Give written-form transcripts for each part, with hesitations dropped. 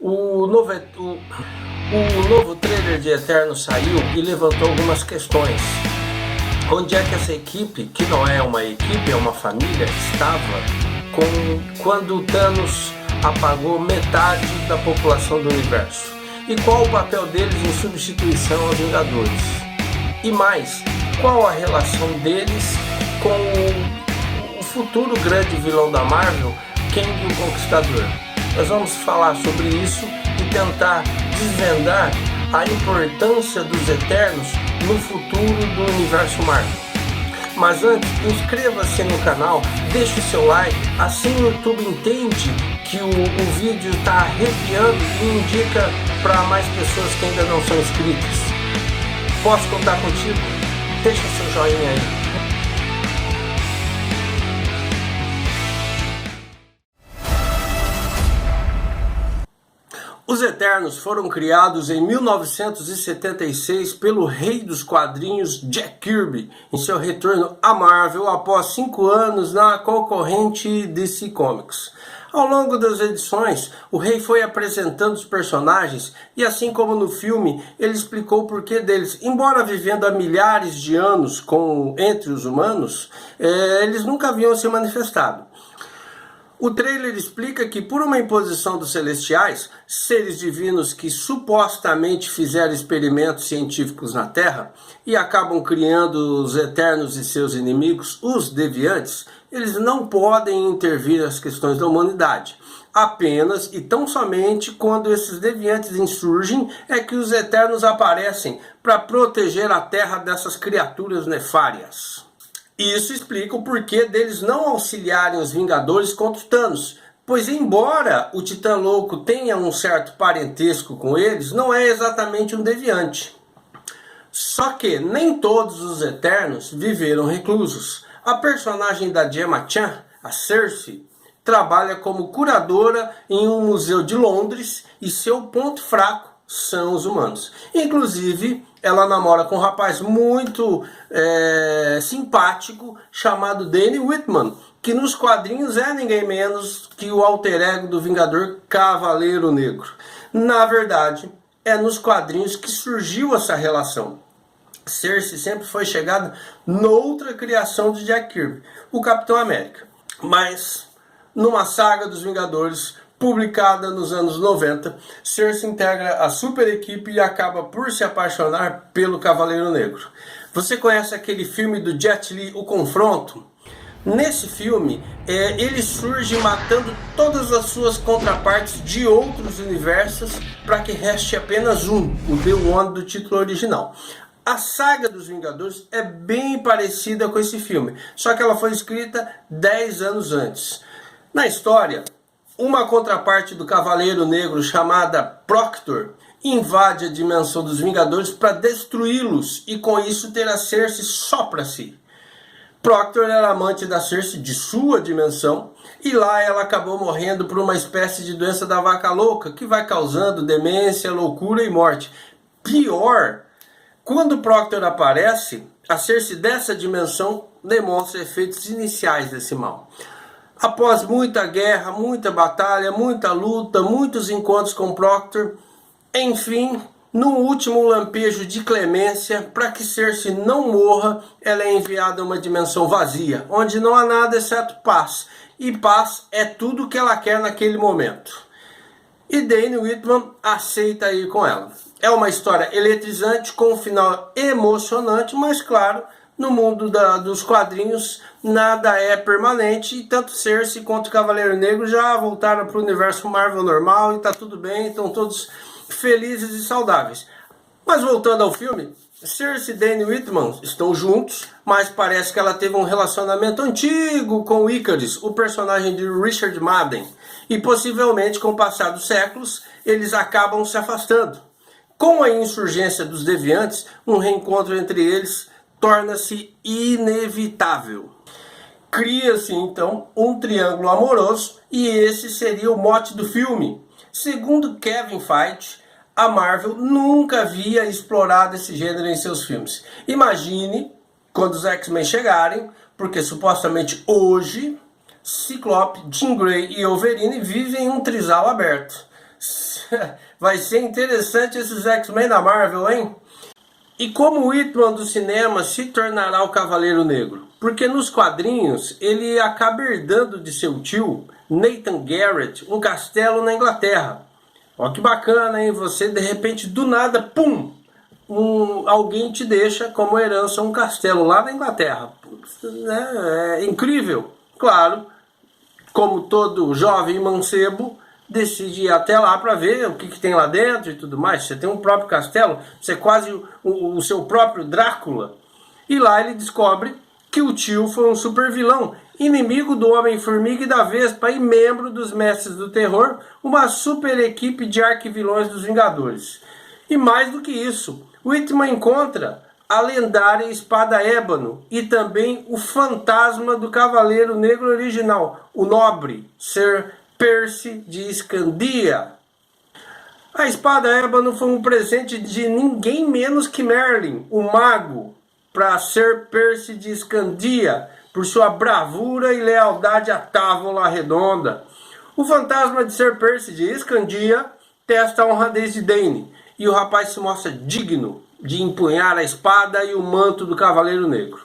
O novo trailer de Eternos saiu e levantou algumas questões. Onde é que essa equipe, que não é uma equipe, é uma família, estava quando o Thanos apagou metade da população do universo? E qual o papel deles em substituição aos Vingadores? E mais, qual a relação deles com o futuro grande vilão da Marvel, Kang o Conquistador? Nós vamos falar sobre isso e tentar desvendar a importância dos Eternos no futuro do universo Marvel. Mas antes, inscreva-se no canal, deixe o seu like, assim o YouTube entende que o vídeo está arrepiando e indica para mais pessoas que ainda não são inscritas. Posso contar contigo? Deixa seu joinha aí. Os Eternos foram criados em 1976 pelo rei dos quadrinhos Jack Kirby, em seu retorno à Marvel após 5 anos na concorrente DC Comics. Ao longo das edições, o rei foi apresentando os personagens e, assim como no filme, ele explicou o porquê deles. Embora vivendo há milhares de anos entre os humanos, eles nunca haviam se manifestado. O trailer explica que, por uma imposição dos Celestiais, seres divinos que supostamente fizeram experimentos científicos na Terra e acabam criando os Eternos e seus inimigos, os Deviantes, eles não podem intervir nas questões da humanidade. Apenas e tão somente quando esses Deviantes insurgem é que os Eternos aparecem para proteger a Terra dessas criaturas nefárias. Isso explica o porquê deles não auxiliarem os Vingadores contra o Thanos, pois embora o Titã Louco tenha um certo parentesco com eles, não é exatamente um deviante. Só que nem todos os Eternos viveram reclusos. A personagem da Gemma Chan, a Cersei, trabalha como curadora em um museu de Londres e seu ponto fraco são os humanos. Inclusive, ela namora com um rapaz muito simpático chamado Danny Whitman, que nos quadrinhos é ninguém menos que o alter ego do Vingador Cavaleiro Negro. Na verdade, é nos quadrinhos que surgiu essa relação. Cersei sempre foi chegada noutra criação de Jack Kirby, o Capitão América. Mas, numa saga dos Vingadores, publicada nos anos 90, Cersei integra a super equipe e acaba por se apaixonar pelo Cavaleiro Negro. Você conhece aquele filme do Jet Li, O Confronto? Nesse filme, ele surge matando todas as suas contrapartes de outros universos para que reste apenas um, o The One do título original. A saga dos Vingadores é bem parecida com esse filme, só que ela foi escrita 10 anos antes. Na história, uma contraparte do Cavaleiro Negro chamada Proctor invade a dimensão dos Vingadores para destruí-los e com isso ter a Cersei só para si. Proctor era amante da Cersei de sua dimensão e lá ela acabou morrendo por uma espécie de doença da vaca louca que vai causando demência, loucura e morte. Pior, quando Proctor aparece, a Cersei dessa dimensão demonstra efeitos iniciais desse mal. Após muita guerra, muita batalha, muita luta, muitos encontros com Proctor, enfim, no último lampejo de clemência, para que Cersei não morra, ela é enviada a uma dimensão vazia, onde não há nada exceto paz. E paz é tudo que ela quer naquele momento. E Danny Whitman aceita ir com ela. É uma história eletrizante, com um final emocionante, mas claro, no mundo dos quadrinhos, nada é permanente e tanto Cersei quanto o Cavaleiro Negro já voltaram para o universo Marvel normal e está tudo bem, estão todos felizes e saudáveis. Mas voltando ao filme, Cersei e Danny Whitman estão juntos, mas parece que ela teve um relacionamento antigo com Ikaris, o personagem de Richard Madden, e possivelmente com o passar dos séculos eles acabam se afastando. Com a insurgência dos Deviantes, um reencontro entre eles torna-se inevitável. Cria-se então um triângulo amoroso e esse seria o mote do filme. Segundo Kevin Feige, a Marvel nunca havia explorado esse gênero em seus filmes. Imagine quando os X-Men chegarem, porque supostamente hoje Ciclope, Jean Grey e Wolverine vivem em um trisal aberto. Vai ser interessante esses X-Men da Marvel, hein? E como o Whitman do cinema se tornará o Cavaleiro Negro? Porque nos quadrinhos ele acaba herdando de seu tio, Nathan Garrett, um castelo na Inglaterra. Ó que bacana, hein? Você de repente do nada, pum! Alguém te deixa como herança um castelo lá na Inglaterra. É incrível. Claro, como todo jovem mancebo, decide ir até lá para ver o que tem lá dentro e tudo mais. Você tem um próprio castelo, você é quase o seu próprio Drácula. E lá ele descobre que o tio foi um super vilão, inimigo do Homem-Formiga e da Vespa e membro dos Mestres do Terror, uma super equipe de arquivilões dos Vingadores. E mais do que isso, Whitman encontra a lendária espada ébano e também o fantasma do Cavaleiro Negro original, o nobre Sir Percy de Escandia. A espada ébano foi um presente de ninguém menos que Merlin, o mago, para Sir Percy de Escandia, por sua bravura e lealdade à Távola Redonda. O fantasma de Sir Percy de Escandia testa a honradez de Dane, e o rapaz se mostra digno de empunhar a espada e o manto do Cavaleiro Negro.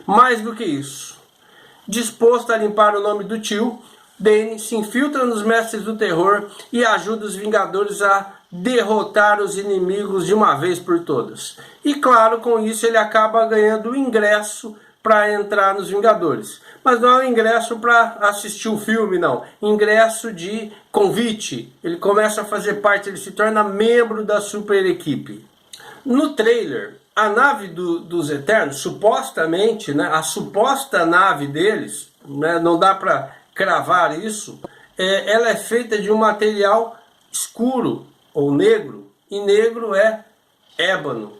Mais do que isso, disposto a limpar o nome do tio, Dane se infiltra nos Mestres do Terror e ajuda os Vingadores a derrotar os inimigos de uma vez por todas. E claro, com isso ele acaba ganhando o ingresso para entrar nos Vingadores. Mas não é um ingresso para assistir o filme, não. Ingresso de convite. Ele começa a fazer parte, ele se torna membro da super equipe. No trailer, a nave dos Eternos, supostamente, né, a suposta nave deles, né, não dá para cravar isso, ela é feita de um material escuro ou negro, e negro é ébano.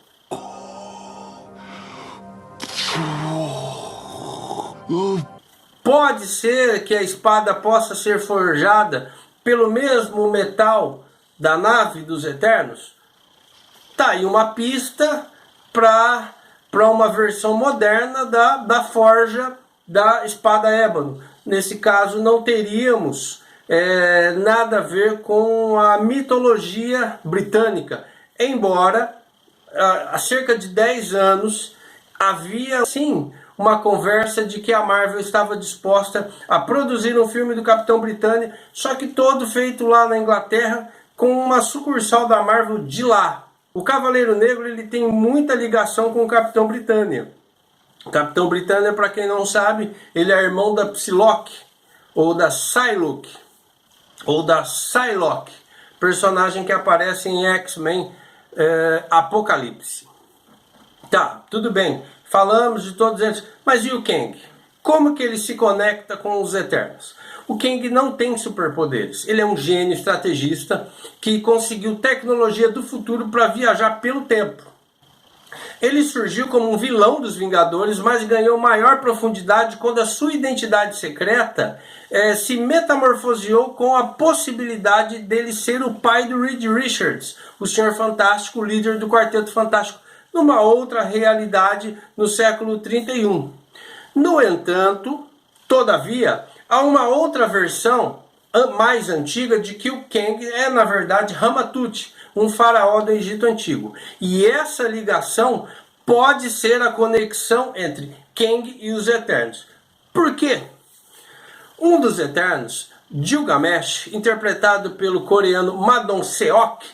Pode ser que a espada possa ser forjada pelo mesmo metal da nave dos Eternos? Tá aí uma pista para uma versão moderna da forja da espada ébano. Nesse caso não teríamos nada a ver com a mitologia britânica, embora há cerca de 10 anos havia sim uma conversa de que a Marvel estava disposta a produzir um filme do Capitão Britânia, só que todo feito lá na Inglaterra com uma sucursal da Marvel de lá. O Cavaleiro Negro ele tem muita ligação com o Capitão Britânia. O Capitão Britânia, para quem não sabe, ele é irmão da Psylocke, ou da Psylocke, personagem que aparece em X-Men Apocalipse. Tá, tudo bem, falamos de todos eles, mas e o Kang? Como que ele se conecta com os Eternos? O Kang não tem superpoderes, ele é um gênio estrategista que conseguiu tecnologia do futuro para viajar pelo tempo. Ele surgiu como um vilão dos Vingadores, mas ganhou maior profundidade quando a sua identidade secreta se metamorfoseou com a possibilidade dele ser o pai do Reed Richards, o Senhor Fantástico, líder do Quarteto Fantástico, numa outra realidade no século 31. No entanto, todavia, há uma outra versão mais antiga de que o Kang é, na verdade, Ramatut, um faraó do Egito Antigo. E essa ligação pode ser a conexão entre Kang e os Eternos. Por quê? Um dos Eternos, Gilgamesh, interpretado pelo coreano Ma Dong-seok,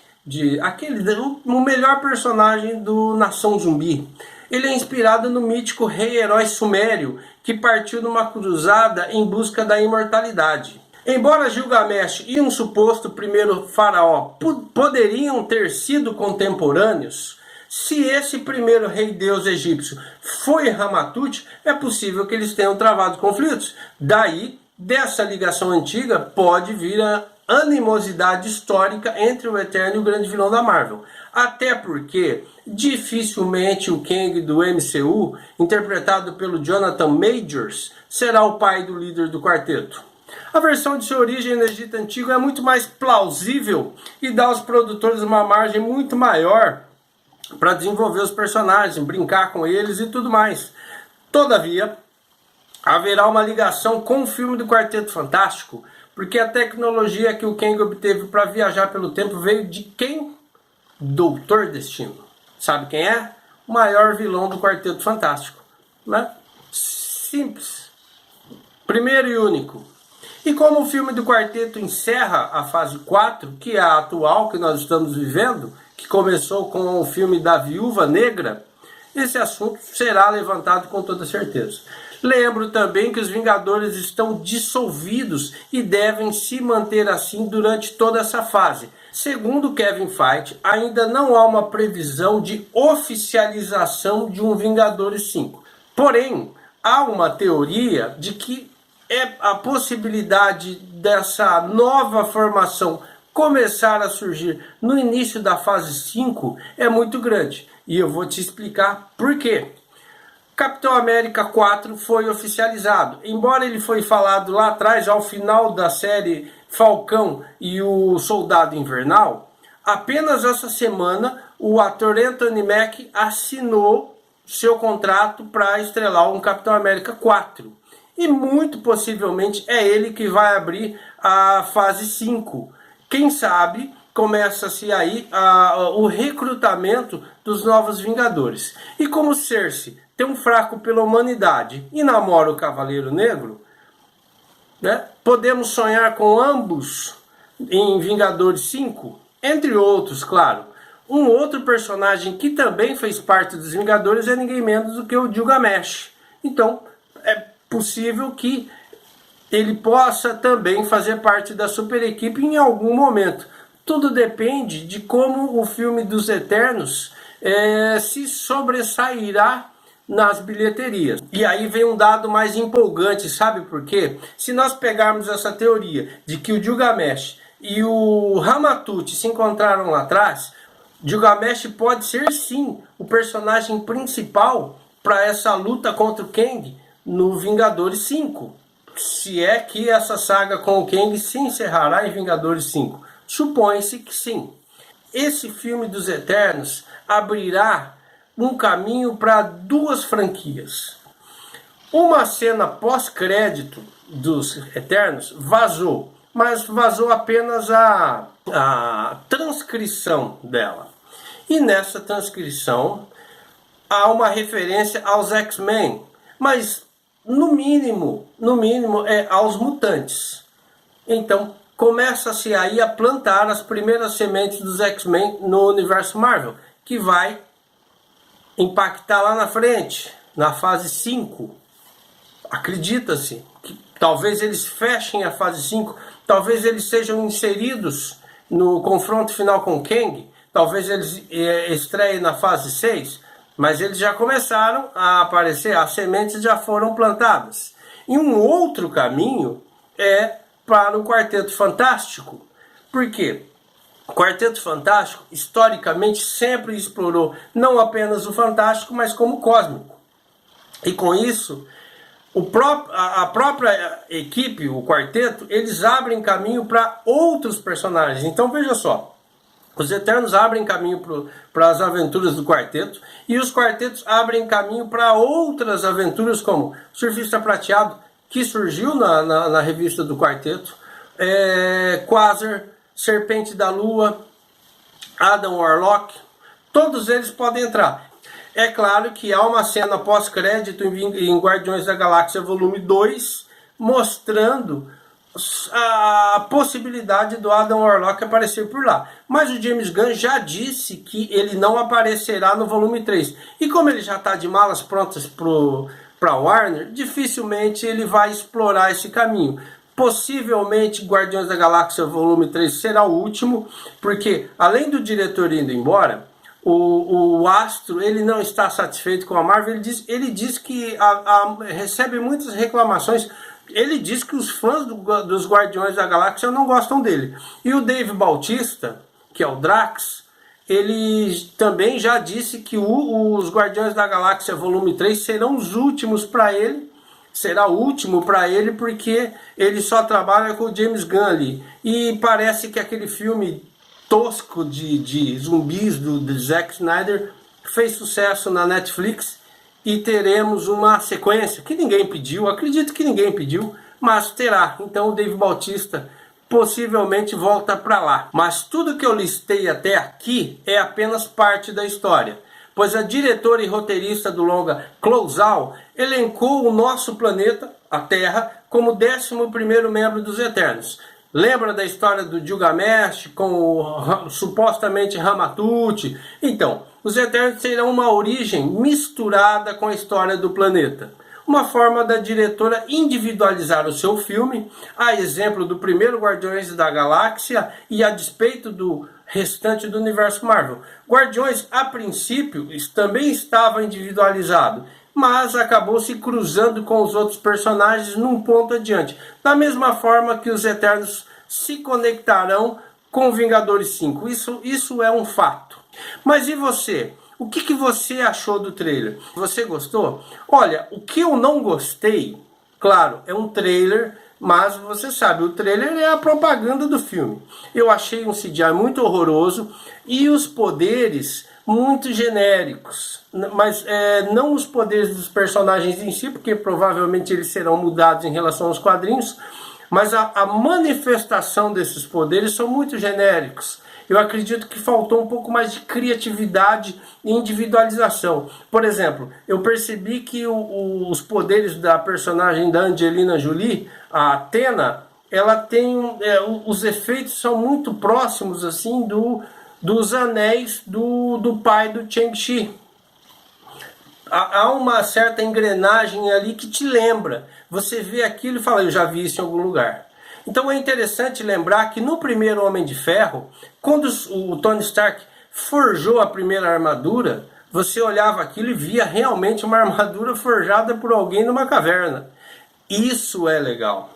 o melhor personagem do Nação Zumbi. Ele é inspirado no mítico rei-herói sumério, que partiu numa cruzada em busca da imortalidade. Embora Gilgamesh e um suposto primeiro faraó poderiam ter sido contemporâneos, se esse primeiro rei-deus egípcio foi Ramatut, é possível que eles tenham travado conflitos. Daí, dessa ligação antiga, pode vir a animosidade histórica entre o Eterno e o grande vilão da Marvel. Até porque dificilmente o Kang do MCU, interpretado pelo Jonathan Majors, será o pai do líder do quarteto. A versão de sua origem no Egito Antigo é muito mais plausível e dá aos produtores uma margem muito maior para desenvolver os personagens, brincar com eles e tudo mais. Todavia, haverá uma ligação com o filme do Quarteto Fantástico, Porque a tecnologia que o Kang obteve para viajar pelo tempo veio de quem? Doutor Destino. Sabe quem é? O maior vilão do Quarteto Fantástico, né? Simples. Primeiro e único. E como o filme do Quarteto encerra a fase 4, que é a atual que nós estamos vivendo, que começou com o filme da Viúva Negra, esse assunto será levantado com toda certeza. Lembro também que os Vingadores estão dissolvidos e devem se manter assim durante toda essa fase. Segundo Kevin Feige, ainda não há uma previsão de oficialização de um Vingadores 5. Porém, há uma teoria de que a possibilidade dessa nova formação começar a surgir no início da fase 5 é muito grande. E eu vou te explicar por quê. Capitão América 4 foi oficializado. Embora ele foi falado lá atrás, ao final da série Falcão e o Soldado Invernal, apenas essa semana o ator Anthony Mackie assinou seu contrato para estrelar um Capitão América 4. E muito possivelmente é ele que vai abrir a fase 5. Quem sabe começa-se aí o recrutamento dos novos Vingadores. E como Cersei tem um fraco pela humanidade e namora o Cavaleiro Negro, né, podemos sonhar com ambos em Vingadores 5, entre outros, claro. Um outro personagem que também fez parte dos Vingadores é ninguém menos do que o Gilgamesh. Então, é possível que ele possa também fazer parte da super equipe em algum momento. Tudo depende de como o filme dos Eternos se sobressairá nas bilheterias. E aí vem um dado mais empolgante, sabe por quê? Se nós pegarmos essa teoria de que o Gilgamesh e o Ramatut se encontraram lá atrás, Gilgamesh pode ser sim o personagem principal para essa luta contra o Kang no Vingadores 5. Se é que essa saga com o Kang se encerrará em Vingadores 5. Supõe-se que sim. Esse filme dos Eternos abrirá um caminho para duas franquias. Uma cena pós-crédito dos Eternos vazou, mas vazou apenas a transcrição dela. E nessa transcrição há uma referência aos X-Men, mas no mínimo aos mutantes. Então começa-se aí a plantar as primeiras sementes dos X-Men no universo Marvel, que vai impactar lá na frente, na fase 5. Acredita-se que talvez eles fechem a fase 5, talvez eles sejam inseridos no confronto final com Kang, talvez eles estreiem na fase 6, mas eles já começaram a aparecer, as sementes já foram plantadas. E um outro caminho é para o Quarteto Fantástico. Por quê? O Quarteto Fantástico, historicamente, sempre explorou não apenas o fantástico, mas como o cósmico. E com isso, a própria equipe, o quarteto, eles abrem caminho para outros personagens. Então veja só, os Eternos abrem caminho para as aventuras do quarteto, e os quartetos abrem caminho para outras aventuras, como Surfista Prateado, que surgiu na revista do quarteto, Quasar, Serpente da Lua, Adam Warlock, todos eles podem entrar. É claro que há uma cena pós-crédito em Guardiões da Galáxia Volume 2, mostrando a possibilidade do Adam Warlock aparecer por lá. Mas o James Gunn já disse que ele não aparecerá no volume 3. E como ele já está de malas prontas para Warner, dificilmente ele vai explorar esse caminho. Possivelmente Guardiões da Galáxia Volume 3 será o último, porque além do diretor indo embora, o Astro ele não está satisfeito com a Marvel. Ele diz que recebe muitas reclamações. Ele diz que os fãs dos Guardiões da Galáxia não gostam dele. E o Dave Bautista, que é o Drax, ele também já disse que os Guardiões da Galáxia Volume 3 serão os últimos para ele. Será o último para ele porque ele só trabalha com o James Gunn ali. E parece que aquele filme tosco de zumbis do Zack Snyder fez sucesso na Netflix. E teremos uma sequência que ninguém pediu, acredito que ninguém pediu, mas terá. Então o Dave Bautista possivelmente volta para lá. Mas tudo que eu listei até aqui é apenas parte da história, pois a diretora e roteirista do longa, Chloe Zhao, elencou o nosso planeta, a Terra, como o 11º membro dos Eternos. Lembra da história do Gilgamesh com o supostamente Ramatut? Então, os Eternos terão uma origem misturada com a história do planeta. Uma forma da diretora individualizar o seu filme, a exemplo do primeiro Guardiões da Galáxia e a despeito do restante do universo Marvel. Guardiões, a princípio, também estava individualizado, mas acabou se cruzando com os outros personagens num ponto adiante. Da mesma forma que os Eternos se conectarão com Vingadores 5. Isso é um fato. Mas e você? O que você achou do trailer? Você gostou? Olha, o que eu não gostei, claro, é um trailer, mas você sabe, o trailer é a propaganda do filme. Eu achei um CGI muito horroroso e os poderes muito genéricos. Mas não os poderes dos personagens em si, porque provavelmente eles serão mudados em relação aos quadrinhos, mas a manifestação desses poderes são muito genéricos. Eu acredito que faltou um pouco mais de criatividade e individualização. Por exemplo, eu percebi que os poderes da personagem da Angelina Jolie, a Athena, ela tem os efeitos são muito próximos assim dos anéis do pai do Shang-Chi. Há uma certa engrenagem ali que te lembra. Você vê aquilo e fala, eu já vi isso em algum lugar. Então é interessante lembrar que no primeiro Homem de Ferro, quando o Tony Stark forjou a primeira armadura, você olhava aquilo e via realmente uma armadura forjada por alguém numa caverna. Isso é legal.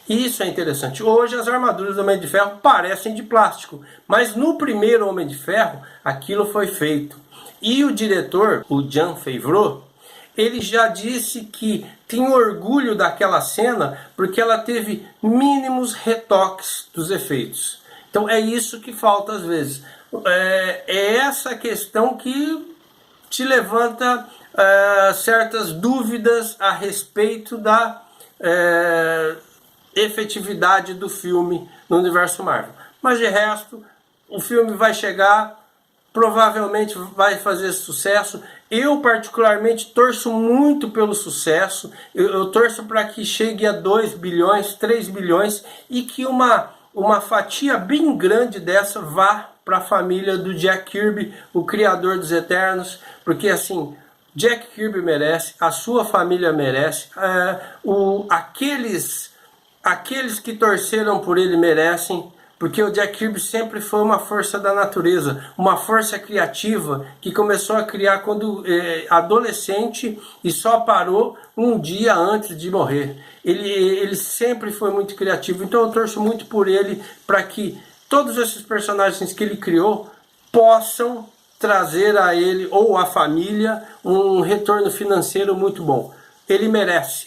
Isso é interessante. Hoje as armaduras do Homem de Ferro parecem de plástico, mas no primeiro Homem de Ferro aquilo foi feito. E o diretor, o Jon Favreau, ele já disse que tem orgulho daquela cena porque ela teve mínimos retoques dos efeitos. Então é isso que falta às vezes. É essa questão que te levanta certas dúvidas a respeito da efetividade do filme no universo Marvel. Mas de resto, o filme vai chegar, provavelmente vai fazer sucesso. Eu particularmente torço muito pelo sucesso. Eu torço para que chegue a 2 bilhões, 3 bilhões e que uma fatia bem grande dessa vá para a família do Jack Kirby, o criador dos Eternos, porque assim, Jack Kirby merece, a sua família merece, aqueles que torceram por ele merecem, porque o Jack Kirby sempre foi uma força da natureza, uma força criativa que começou a criar quando adolescente e só parou um dia antes de morrer. Ele sempre foi muito criativo, então eu torço muito por ele para que todos esses personagens que ele criou possam trazer a ele ou a família um retorno financeiro muito bom. Ele merece.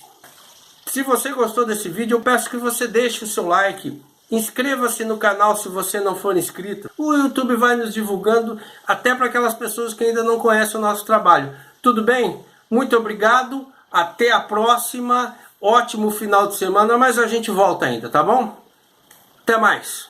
Se você gostou desse vídeo, eu peço que você deixe o seu like. Inscreva-se no canal se você não for inscrito. O YouTube vai nos divulgando até para aquelas pessoas que ainda não conhecem o nosso trabalho. Tudo bem? Muito obrigado. Até a próxima. Ótimo final de semana, mas a gente volta ainda, tá bom? Até mais.